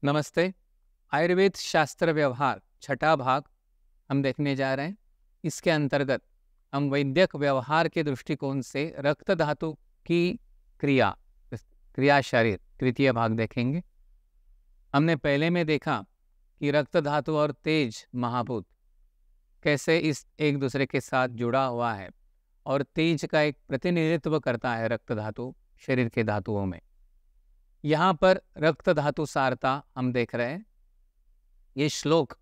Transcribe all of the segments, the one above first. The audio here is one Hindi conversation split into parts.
नमस्ते। आयुर्वेद शास्त्र व्यवहार छठा भाग हम देखने जा रहे हैं। इसके अंतर्गत हम वैद्यक व्यवहार के दृष्टिकोण से रक्त धातु की क्रिया क्रिया शरीर तृतीय भाग देखेंगे। हमने पहले में देखा कि रक्त धातु और तेज महाभूत कैसे इस एक दूसरे के साथ जुड़ा हुआ है और तेज का एक प्रतिनिधित्व करता है रक्त धातु शरीर के धातुओं में। यहाँ पर रक्त धातु सारता हम देख रहे हैं। ये श्लोक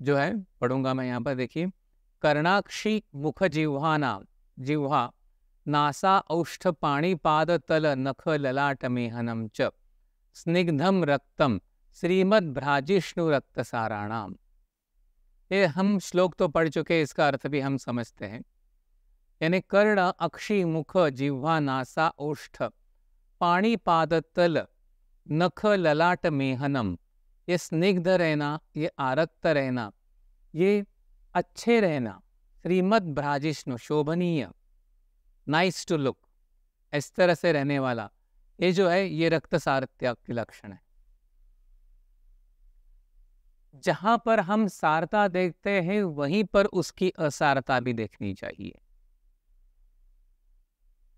जो है पढ़ूंगा मैं यहाँ पर, देखिए। कर्णाक्षी मुख जिह्वा नासा औष्ठ पाणिपाद तल नख ललाट मेहनम च स्निग्धम रक्तम श्रीमद्भ्राजिष्णु रक्त साराणाम। ये हम श्लोक तो पढ़ चुके, इसका अर्थ भी हम समझते हैं। यानी कर्ण, अक्षी, मुख, जिह्वा, नासा, ओष्ठ, पाणिपाद तल, नख, ललाट, मेहनम, ये स्निग्ध रहना, ये आरक्त रहना, ये अच्छे रहना, श्रीमद् भ्राजिष्णु शोभनीय, नाइस टू लुक, इस तरह से रहने वाला, ये जो है ये रक्त सारत्य के लक्षण है। जहां पर हम सारता देखते हैं वहीं पर उसकी असारता भी देखनी चाहिए।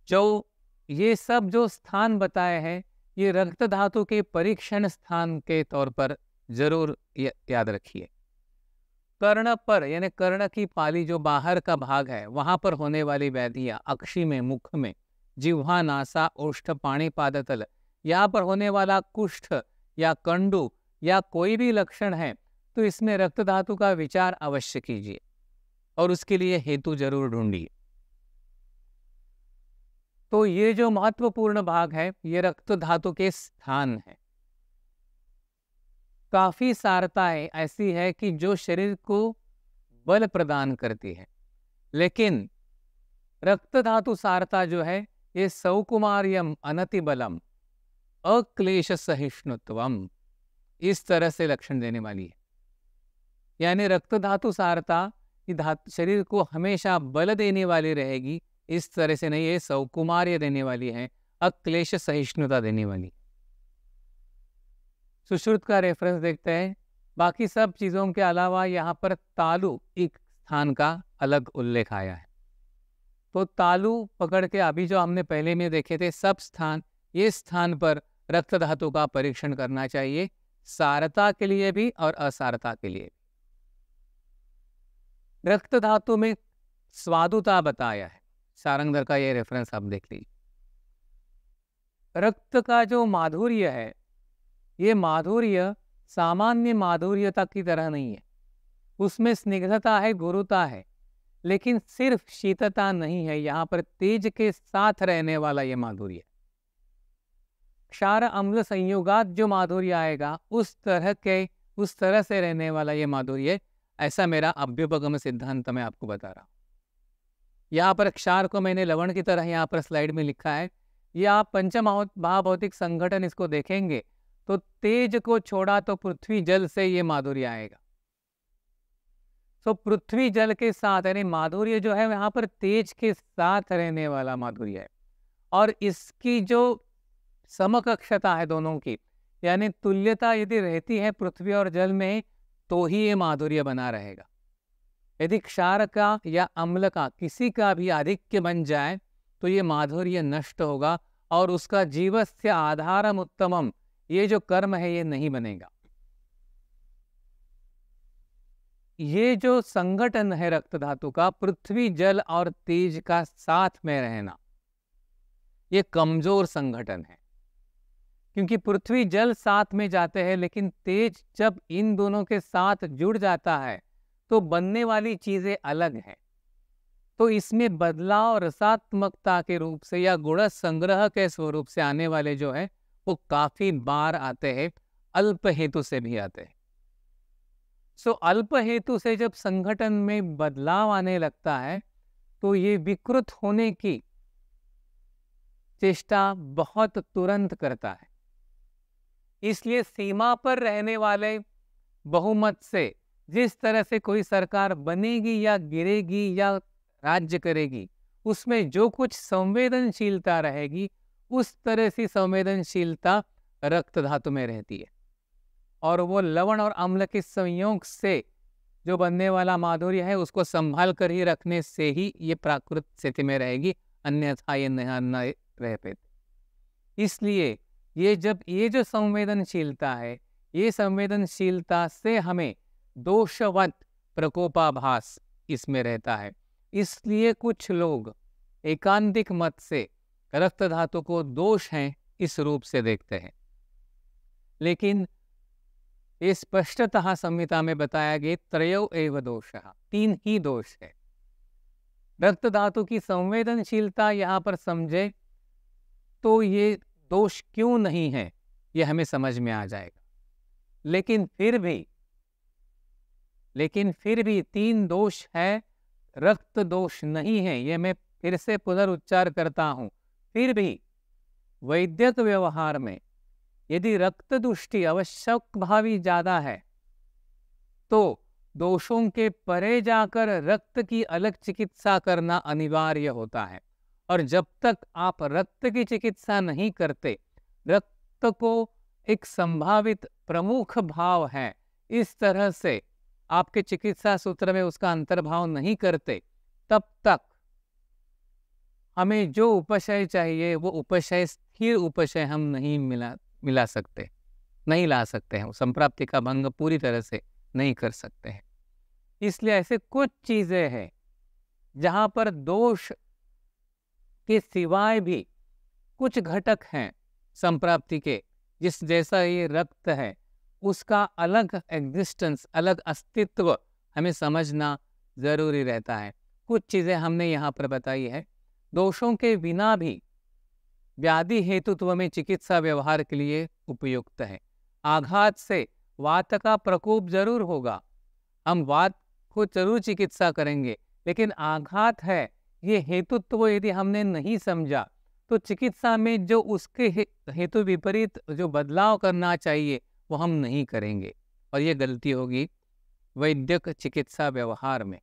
जो ये सब जो स्थान बताए हैं ये रक्त धातु के परीक्षण स्थान के तौर पर जरूर याद रखिए। कर्ण पर यानी कर्ण की पाली जो बाहर का भाग है वहां पर होने वाली व्याधियां, अक्षी में, मुख में, जिह्वा, नासा, ओष्ठ, पाणिपाद तल, यहाँ पर होने वाला कुष्ठ या कंडू या कोई भी लक्षण है तो इसमें रक्त धातु का विचार अवश्य कीजिए और उसके लिए हेतु जरूर ढूंढिए। तो ये जो महत्वपूर्ण भाग है ये रक्त धातु के स्थान है। काफी सारताएं ऐसी है कि जो शरीर को बल प्रदान करती है, लेकिन रक्त धातु सारता जो है ये सौकुमार्यम अनति बलम अक्लेश सहिष्णुत्वम, इस तरह से लक्षण देने वाली है। यानी रक्त धातु सारता शरीर को हमेशा बल देने वाली रहेगी, इस तरह से नहीं, ये सौकुमार्य देने वाली है, अक्लेश सहिष्णुता देने वाली। सुश्रुत का रेफरेंस देखते हैं। बाकी सब चीजों के अलावा यहाँ पर तालु एक स्थान का अलग उल्लेख आया है। तो तालु पकड़ के अभी जो हमने पहले में देखे थे सब स्थान, ये स्थान पर रक्त धातु का परीक्षण करना चाहिए, सारता के लिए भी और असारता के लिए भी। रक्त धातु में स्वादुता बताया है, सारंगधर का ये रेफरेंस आप देख लीजिए। रक्त का जो माधुर्य है ये माधुर्य सामान्य माधुर्यता की तरह नहीं है, उसमें स्निग्धता है, गुरुता है, लेकिन सिर्फ शीतता नहीं है, यहाँ पर तेज के साथ रहने वाला ये माधुर्य। क्षार अम्ल संयोगात जो माधुर्य आएगा उस तरह से रहने वाला ये माधुर्य, ऐसा मेरा अभ्युपगम सिद्धांत मैं आपको बता रहा हूँ। यहाँ पर क्षार को मैंने लवण की तरह यहाँ पर स्लाइड में लिखा है। ये आप पंचमहाभौतिक संगठन इसको देखेंगे तो तेज को छोड़ा तो पृथ्वी जल से ये माधुर्य आएगा। तो पृथ्वी जल के साथ यानी माधुर्य जो है यहाँ पर तेज के साथ रहने वाला माधुर्य है, और इसकी जो समकक्षता है दोनों की, यानी तुल्यता यदि रहती है पृथ्वी और जल में तो ही ये माधुर्य बना रहेगा। यदि क्षार का या अम्ल का किसी का भी आधिक्य बन जाए तो ये माधुर्य नष्ट होगा और उसका जीवस्य आधारम उत्तमम, ये जो कर्म है ये नहीं बनेगा। ये जो संगठन है रक्त धातु का, पृथ्वी जल और तेज का साथ में रहना, ये कमजोर संगठन है, क्योंकि पृथ्वी जल साथ में जाते हैं, लेकिन तेज जब इन दोनों के साथ जुड़ जाता है तो बनने वाली चीजें अलग हैं। तो इसमें बदलाव रसात्मकता के रूप से या गुण संग्रह के स्वरूप से आने वाले जो है वो काफी बार आते हैं, अल्प हेतु से भी आते हैं। सो अल्प हेतु से जब संगठन में बदलाव आने लगता है तो ये विकृत होने की चेष्टा बहुत तुरंत करता है। इसलिए सीमा पर रहने वाले बहुमत से जिस तरह से कोई सरकार बनेगी या गिरेगी या राज्य करेगी, उसमें जो कुछ संवेदनशीलता रहेगी उस तरह से संवेदनशीलता रक्त धातु में रहती है। और वो लवण और अम्ल के संयोग से जो बनने वाला माधुर्य है उसको संभाल कर ही रखने से ही ये प्राकृत स्थिति में रहेगी, अन्यथा ये न रह पाती। इसलिए ये जो संवेदनशीलता है, ये संवेदनशीलता से हमें दोषवत प्रकोपाभास इसमें रहता है। इसलिए कुछ लोग एकांतिक मत से रक्त धातु को दोष हैं इस रूप से देखते हैं, लेकिन ये स्पष्टतः संहिता में बताया गया त्रयो एव दोषः, 3 ही दोष है। रक्त धातु की संवेदनशीलता यहाँ पर समझे तो ये दोष क्यों नहीं है ये हमें समझ में आ जाएगा। लेकिन फिर भी 3 दोष है, रक्त दोष नहीं है। ये मैं फिर से पुनरुच्चार करता हूं। फिर भी वैद्यक व्यवहार में यदि रक्त दुष्टि आवश्यक भावी ज्यादा है तो दोषों के परे जाकर रक्त की अलग चिकित्सा करना अनिवार्य होता है। और जब तक आप रक्त की चिकित्सा नहीं करते, रक्त को एक संभावित प्रमुख भाव है इस तरह से आपके चिकित्सा सूत्र में उसका अंतर्भाव नहीं करते, तब तक हमें जो उपशय चाहिए वो उपशय, स्थिर उपशय हम नहीं मिला सकते, नहीं ला सकते हैं। संप्राप्ति का भंग पूरी तरह से नहीं कर सकते हैं। इसलिए ऐसे कुछ चीजें हैं जहां पर दोष के सिवाय भी कुछ घटक हैं संप्राप्ति के, जिस जैसा ये रक्त है उसका अलग एग्जिस्टेंस, अलग अस्तित्व हमें समझना जरूरी रहता है। कुछ चीजें हमने यहाँ पर बताई है। दोषों के बिना भी व्याधि हेतुत्व में चिकित्सा व्यवहार के लिए उपयुक्त है। आघात से वात का प्रकोप जरूर होगा, हम वात को जरूर चिकित्सा करेंगे, लेकिन आघात है ये हेतुत्व यदि हमने नहीं समझा तो चिकित्सा में जो उसके हेतु विपरीत जो बदलाव करना चाहिए वो हम नहीं करेंगे, और ये गलती होगी वैद्यक चिकित्सा व्यवहार में।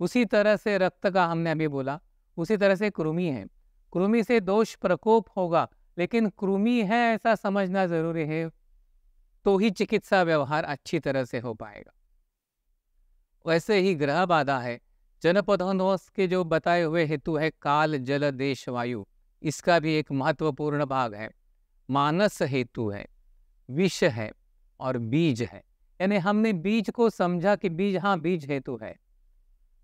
उसी तरह से रक्त का हमने अभी बोला, उसी तरह से कृमि है। कृमि से दोष प्रकोप होगा, लेकिन कृमि है ऐसा समझना जरूरी है, तो ही चिकित्सा व्यवहार अच्छी तरह से हो पाएगा। वैसे ही ग्रह बाधा है, जनपदोन्वस के जो बताए हुए हेतु है काल, जल, देश, वायु, इसका भी एक महत्वपूर्ण भाग है। मानस हेतु है, विष है और बीज है। यानी हमने बीज को समझा कि बीज, हाँ बीज हेतु है।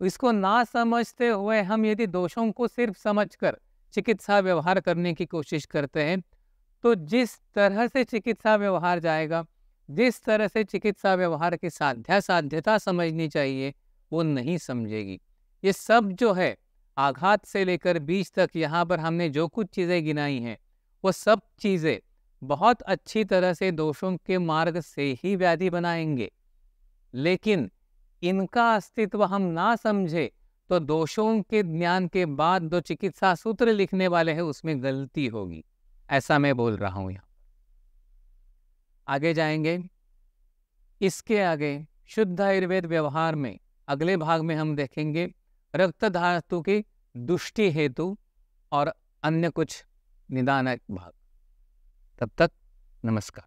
इसको ना समझते हुए हम यदि दोषों को सिर्फ समझकर चिकित्सा व्यवहार करने की कोशिश करते हैं तो जिस तरह से चिकित्सा व्यवहार जाएगा, जिस तरह से चिकित्सा व्यवहार की साध्यता समझनी चाहिए वो नहीं समझेगी। ये सब जो है आघात से लेकर बीज तक, यहाँ पर हमने जो कुछ चीज़ें गिनाई हैं वो सब चीज़ें बहुत अच्छी तरह से दोषों के मार्ग से ही व्याधि बनाएंगे, लेकिन इनका अस्तित्व हम ना समझे तो दोषों के ज्ञान के बाद जो चिकित्सा सूत्र लिखने वाले हैं उसमें गलती होगी, ऐसा मैं बोल रहा हूं। यहाँ आगे जाएंगे, इसके आगे शुद्ध आयुर्वेद व्यवहार में अगले भाग में हम देखेंगे रक्त धातु की दुष्टि हेतु और अन्य कुछ निदानक भाग। तब तक नमस्कार।